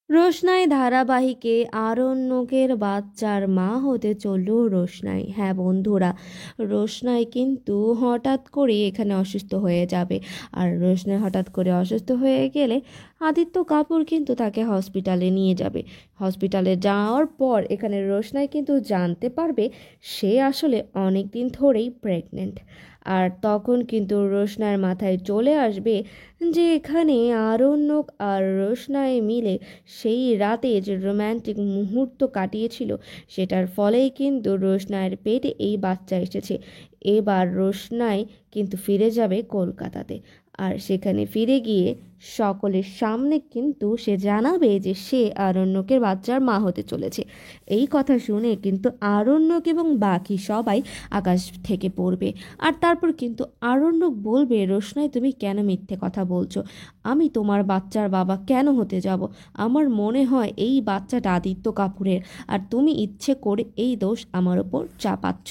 রোশনাই ধারাবাহিকে আরণ্যকের বাচ্চার মা হতে চলল রোশনাই। হ্যাঁ বন্ধুরা, রোশনাই কিন্তু হঠাৎ করে এখানে অসুস্থ হয়ে যাবে। আর রোশনাই হঠাৎ করে অসুস্থ হয়ে গেলে আদিত্য কাপুর কিন্তু তাকে হসপিটালে নিয়ে যাবে। হসপিটালে যাওয়ার পর এখানে রোশনাই কিন্তু জানতে পারবে সে আসলে অনেক দিন ধরেই প্রেগনেন্ট। আর তখন কিন্তু রোশনাইয়ের মাথায় চলে আসবে যে এখানে আরণ্যক আর রোশনাই মিলে সেই রাতে যে রোম্যান্টিক মুহূর্ত কাটিয়েছিল সেটার ফলেই কিন্তু রোশনাইয়ের পেটে এই বাচ্চা এসেছে। এবার রোশনাই কিন্তু ফিরে যাবে কলকাতাতে। আর সেখানে ফিরে গিয়ে সকলের সামনে কিন্তু সে জানাবে যে সে আরণ্যকের বাচ্চার মা হতে চলেছে। এই কথা শুনে কিন্তু আরণ্যক এবং বাকি সবাই আকাশ থেকে পড়বে। আর তারপর কিন্তু আরণ্যক বলবে, রোশনাই তুমি কেন মিথ্যে কথা বলছো? আমি তোমার বাচ্চার বাবা কেন হতে যাব? আমার মনে হয় এই বাচ্চাটা আদিত্য কাপুরের, আর তুমি ইচ্ছে করে এই দোষ আমার ওপর চাপাচ্ছ।